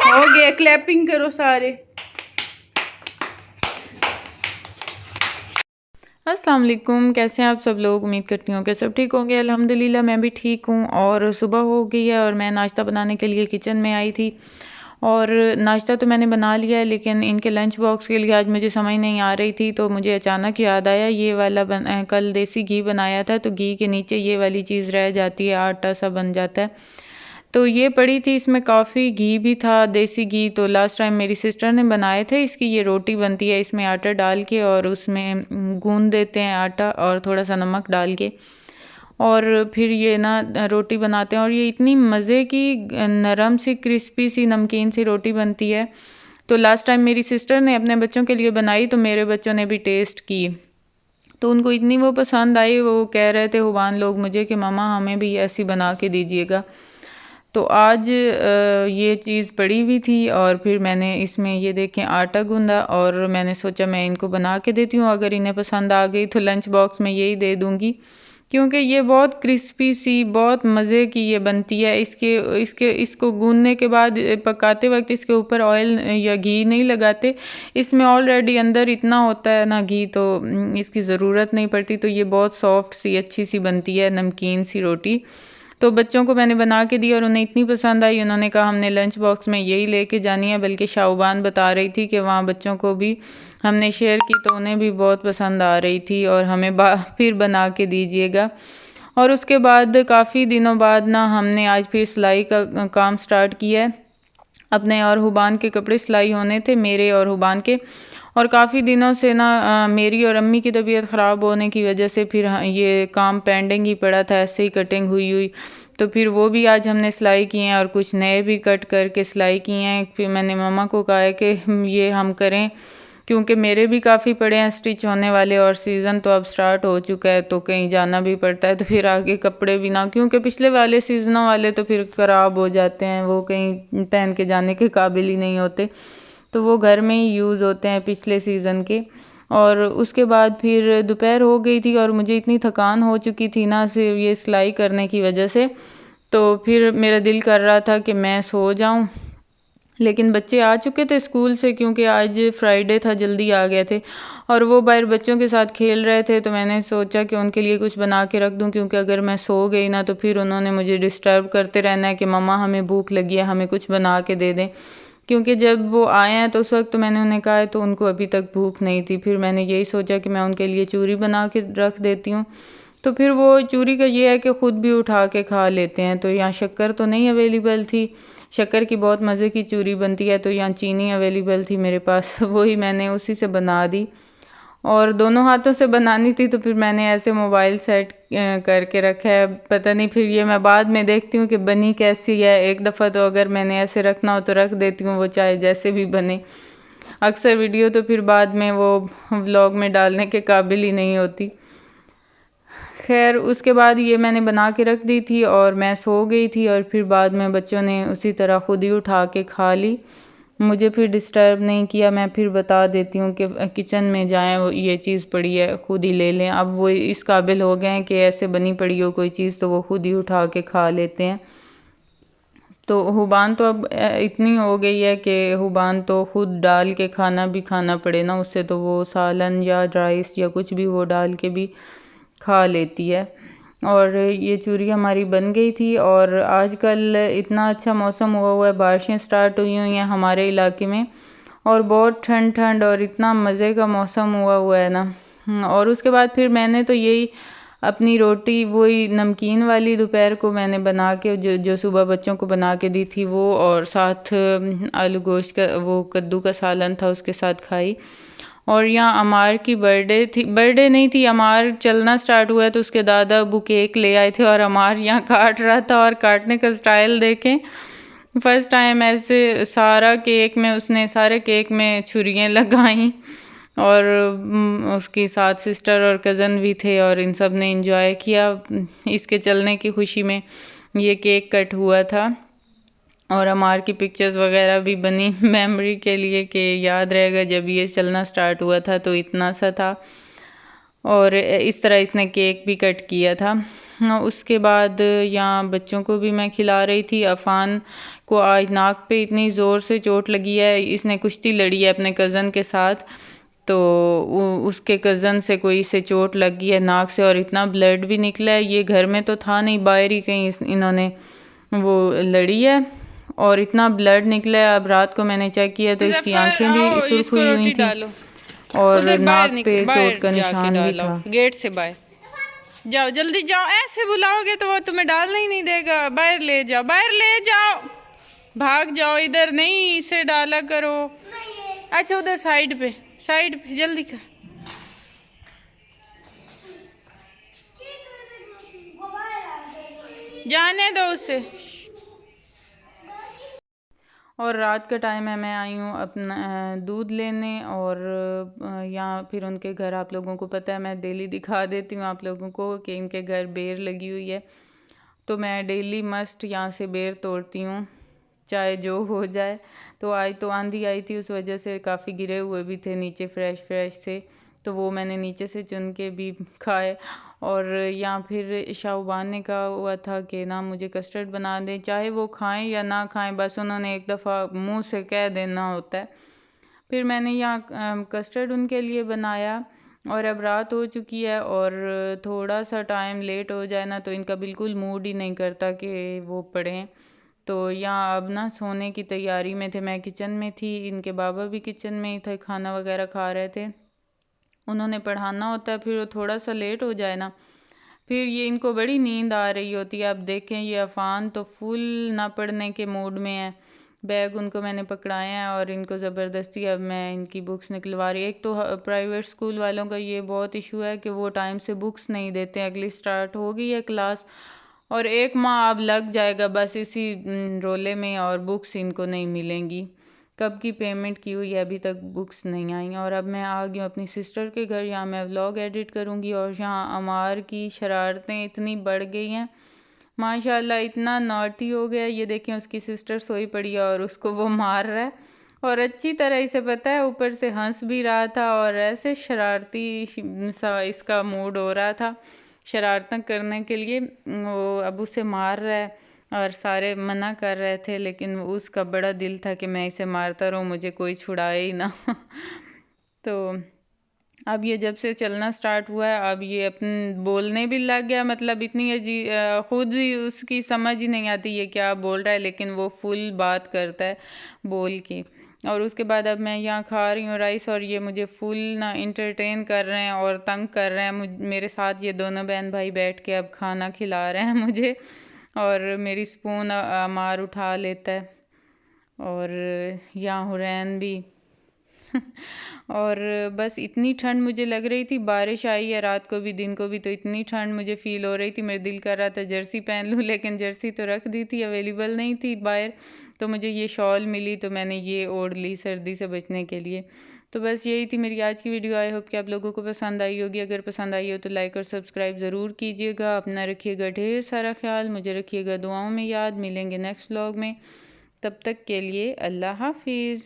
हो गया, क्लैपिंग करो सारे। अस्सलाम वालेकुम, कैसे हैं आप सब लोग। उम्मीद करती हूँ कि सब ठीक होंगे। अल्हम्दुलिल्लाह मैं भी ठीक हूँ। और सुबह हो गई है और मैं नाश्ता बनाने के लिए किचन में आई थी। और नाश्ता तो मैंने बना लिया है, लेकिन इनके लंच बॉक्स के लिए आज मुझे समझ नहीं आ रही थी, तो मुझे अचानक याद आया ये वाला कल देसी घी बनाया था, तो घी के नीचे ये वाली चीज़ रह जाती है, आटा सा बन जाता है। तो ये पड़ी थी, इसमें काफ़ी घी भी था, देसी घी। तो लास्ट टाइम मेरी सिस्टर ने बनाए थे। इसकी ये रोटी बनती है, इसमें आटा डाल के और उसमें गूंद देते हैं आटा और थोड़ा सा नमक डाल के, और फिर ये ना रोटी बनाते हैं। और ये इतनी मज़े की नरम सी क्रिस्पी सी नमकीन सी रोटी बनती है। तो लास्ट टाइम मेरी सिस्टर ने अपने बच्चों के लिए बनाई, तो मेरे बच्चों ने भी टेस्ट की, तो उनको इतनी वो पसंद आई। वो कह रहे थे हुबान लोग मुझे कि मामा हमें भी ऐसी बना के दीजिएगा। तो आज ये चीज़ पड़ी हुई थी और फिर मैंने इसमें ये देखें आटा गूंदा, और मैंने सोचा मैं इनको बना के देती हूँ, अगर इन्हें पसंद आ गई तो लंच बॉक्स में यही दे दूँगी, क्योंकि ये बहुत क्रिस्पी सी बहुत मज़े की ये बनती है। इसको गूंदने के बाद पकाते वक्त इसके ऊपर ऑयल या घी नहीं लगाते, इसमें ऑलरेडी अंदर इतना होता है ना घी, तो इसकी ज़रूरत नहीं पड़ती। तो ये बहुत सॉफ्ट सी अच्छी सी बनती है नमकीन सी रोटी। तो बच्चों को मैंने बना के दी और उन्हें इतनी पसंद आई, उन्होंने कहा हमने लंच बॉक्स में यही लेके जानी है। बल्कि शाहबान बता रही थी कि वहाँ बच्चों को भी हमने शेयर की, तो उन्हें भी बहुत पसंद आ रही थी और हमें फिर बना के दीजिएगा। और उसके बाद काफ़ी दिनों बाद ना हमने आज फिर सिलाई का काम स्टार्ट किया है। अपने और हुबान के कपड़े सिलाई होने थे, मेरे और हुबान के। और काफ़ी दिनों से ना मेरी और अम्मी की तबीयत ख़राब होने की वजह से फिर ये काम पेंडिंग ही पड़ा था, ऐसे ही कटिंग हुई हुई। तो फिर वो भी आज हमने सिलाई किए हैं और कुछ नए भी कट करके सिलाई किए हैं। फिर मैंने मम्मा को कहा है कि ये हम करें, क्योंकि मेरे भी काफ़ी पड़े हैं स्टिच होने वाले, और सीज़न तो अब स्टार्ट हो चुका है, तो कहीं जाना भी पड़ता है। तो फिर आगे कपड़े भी ना, क्योंकि पिछले वाले सीज़नों वाले तो फिर ख़राब हो जाते हैं, वो कहीं पहन के जाने के काबिल ही नहीं होते, तो वो घर में ही यूज़ होते हैं पिछले सीज़न के। और उसके बाद फिर दोपहर हो गई थी और मुझे इतनी थकान हो चुकी थी ना सिर्फ ये सिलाई करने की वजह से, तो फिर मेरा दिल कर रहा था कि मैं सो जाऊं। लेकिन बच्चे आ चुके थे स्कूल से, क्योंकि आज फ्राइडे था, जल्दी आ गए थे, और वो बाहर बच्चों के साथ खेल रहे थे। तो मैंने सोचा कि उनके लिए कुछ बना के रख दूं, क्योंकि अगर मैं सो गई ना तो फिर उन्होंने मुझे डिस्टर्ब करते रहना है कि मम्मा हमें भूख लगी है, हमें कुछ बना के दे दें। क्योंकि जब वो आए हैं तो उस वक्त तो मैंने उन्हें कहा है, तो उनको अभी तक भूख नहीं थी। फिर मैंने यही सोचा कि मैं उनके लिए चूरी बना के रख देती हूँ। तो फिर वो चूरी का ये है कि ख़ुद भी उठा के खा लेते हैं। तो यहाँ शक्कर तो नहीं अवेलेबल थी, शक्कर की बहुत मज़े की चूरी बनती है, तो यहाँ चीनी अवेलेबल थी मेरे पास, वही मैंने उसी से बना दी। और दोनों हाथों से बनानी थी, तो फिर मैंने ऐसे मोबाइल सेट करके रखा है। पता नहीं फिर ये मैं बाद में देखती हूँ कि बनी कैसी है। एक दफ़ा तो अगर मैंने ऐसे रखना हो तो रख देती हूँ, वो चाहे जैसे भी बने। अक्सर वीडियो तो फिर बाद में वो व्लॉग में डालने के काबिल ही नहीं होती। खैर उसके बाद ये मैंने बना के रख दी थी और मैं सो गई थी, और फिर बाद में बच्चों ने उसी तरह ख़ुद ही उठा के खा ली, मुझे फिर डिस्टर्ब नहीं किया। मैं फिर बता देती हूँ कि किचन में जाएं, वो ये चीज़ पड़ी है ख़ुद ही ले लें। अब वो इस काबिल हो गए हैं कि ऐसे बनी पड़ी हो कोई चीज़ तो वो ख़ुद ही उठा के खा लेते हैं। तो हुबान तो अब इतनी हो गई है कि हुबान तो ख़ुद डाल के खाना भी खाना पड़े ना उससे, तो वो सालन या राइस या कुछ भी वो डाल के भी खा लेती है। और ये चूरी हमारी बन गई थी। और आजकल इतना अच्छा मौसम हुआ है, बारिशें स्टार्ट हुई हैं हमारे इलाके में, और बहुत ठंड ठंड और इतना मज़े का मौसम हुआ है ना। और उसके बाद फिर मैंने तो यही अपनी रोटी वही नमकीन वाली दोपहर को मैंने बना के जो सुबह बच्चों को बना के दी थी वो, और साथ आलू गोश्त का वो कद्दू का सालन था उसके साथ खाई। और यहाँ अमार की बर्थडे थी, बर्थडे नहीं थी, अमार चलना स्टार्ट हुआ है, तो उसके दादा अबू केक ले आए थे और अमार यहाँ काट रहा था। और काटने का स्टाइल देखें, फर्स्ट टाइम ऐसे सारे केक में छुरियाँ लगाई। और उसकी साथ सिस्टर और कज़न भी थे, और इन सब ने इंजॉय किया। इसके चलने की खुशी में ये केक कट हुआ था, और अमार की पिक्चर्स वगैरह भी बनी मेमोरी के लिए कि याद रहेगा जब ये चलना स्टार्ट हुआ था तो इतना सा था। और इस तरह इसने केक भी कट किया था। उसके बाद यहाँ बच्चों को भी मैं खिला रही थी। अफ़ान को आज नाक पे इतनी ज़ोर से चोट लगी है, इसने कुश्ती लड़ी है अपने कज़न के साथ, तो उसके कज़न से कोई इसे चोट लगी है नाक से और इतना ब्लड भी निकला है। ये घर में तो था नहीं, बाहर ही कहीं इन्होंने वो लड़ी है और इतना ब्लड निकला है। अब रात को मैंने चेक किया तो इसकी आंखें भी सुर्ख हुई हुई थी और नाक पे चोट का निशान भी था। गेट से बाहर जाओ, जल्दी जाओ, ऐसे बुलाओगे तो वो तुम्हें डालना ही नहीं देगा। बाहर ले जाओ, बाहर ले जाओ, भाग जाओ, इधर नहीं इसे डाला करो। अच्छा उधर साइड पे जल्दी कर। जाने दो उसे। और रात का टाइम है, मैं आई हूँ अपना दूध लेने और यहाँ फिर उनके घर, आप लोगों को पता है मैं डेली दिखा देती हूँ आप लोगों को कि इनके घर बेर लगी हुई है, तो मैं डेली मस्ट यहाँ से बेर तोड़ती हूँ चाहे जो हो जाए। तो आज तो आंधी आई थी, उस वजह से काफ़ी गिरे हुए भी थे नीचे, फ्रेश थे, तो वो मैंने नीचे से चुन के भी खाए। और यहाँ फिर शाहबान ने कहा हुआ था कि ना मुझे कस्टर्ड बना दें, चाहे वो खाएं या ना खाएं, बस उन्होंने एक दफ़ा मुंह से कह देना होता है। फिर मैंने यहाँ कस्टर्ड उनके लिए बनाया और अब रात हो चुकी है और थोड़ा सा टाइम लेट हो जाए ना तो इनका बिल्कुल मूड ही नहीं करता कि वो पढ़ें। तो यहाँ अब ना सोने की तैयारी में थे, मैं किचन में थी, इनके बाबा भी किचन में ही थे, खाना वगैरह खा रहे थे, उन्होंने पढ़ाना होता है, फिर वो थोड़ा सा लेट हो जाए ना फिर ये इनको बड़ी नींद आ रही होती है। अब देखें ये अफ़ान तो फुल ना पढ़ने के मूड में है, बैग उनको मैंने पकड़ाया है और इनको ज़बरदस्ती अब मैं इनकी बुक्स निकलवा रही। एक तो प्राइवेट स्कूल वालों का ये बहुत इशू है कि वो टाइम से बुक्स नहीं देते। अगली स्टार्ट हो गई है क्लास और एक माह अब लग जाएगा बस इसी रोले में और बुक्स इनको नहीं मिलेंगी। कब की पेमेंट की हुई है, अभी तक बुक्स नहीं आई। और अब मैं आ गई हूँ अपनी सिस्टर के घर, यहाँ मैं व्लॉग एडिट करूँगी। और यहाँ अमार की शरारतें इतनी बढ़ गई हैं माशाल्लाह, इतना नॉटी हो गया। ये देखें उसकी सिस्टर सोई पड़ी है और उसको वो मार रहा है और अच्छी तरह इसे पता है, ऊपर से हंस भी रहा था और ऐसे शरारती सा इसका मूड हो रहा था शरारतें करने के लिए। वो अब उसे मार रहा है और सारे मना कर रहे थे, लेकिन उसका बड़ा दिल था कि मैं इसे मारता रहूँ, मुझे कोई छुड़ाए ही ना। तो अब ये जब से चलना स्टार्ट हुआ है अब ये अपन बोलने भी लग गया, मतलब इतनी खुद ही उसकी समझ ही नहीं आती ये क्या बोल रहा है, लेकिन वो फुल बात करता है बोल के। और उसके बाद अब मैं यहाँ खा रही हूँ राइस और ये मुझे फुल ना इंटरटेन कर रहे हैं और तंग कर रहे हैं मेरे साथ। ये दोनों बहन भाई बैठ के अब खाना खिला रहे हैं मुझे और मेरी स्पून अमार उठा लेता है और यहाँ हुरैन भी। और बस इतनी ठंड मुझे लग रही थी, बारिश आई है रात को भी दिन को भी, तो इतनी ठंड मुझे फ़ील हो रही थी, मेरे दिल कर रहा था जर्सी पहन लूँ, लेकिन जर्सी तो रख दी थी, अवेलेबल नहीं थी बाहर। तो मुझे ये शॉल मिली तो मैंने ये ओढ़ ली सर्दी से बचने के लिए। तो बस यही थी मेरी आज की वीडियो। आई होप कि आप लोगों को पसंद आई होगी। अगर पसंद आई हो तो लाइक और सब्सक्राइब ज़रूर कीजिएगा। अपना रखिएगा ढेर सारा ख्याल, मुझे रखिएगा दुआओं में याद। मिलेंगे नेक्स्ट व्लॉग में, तब तक के लिए अल्लाह हाफिज़।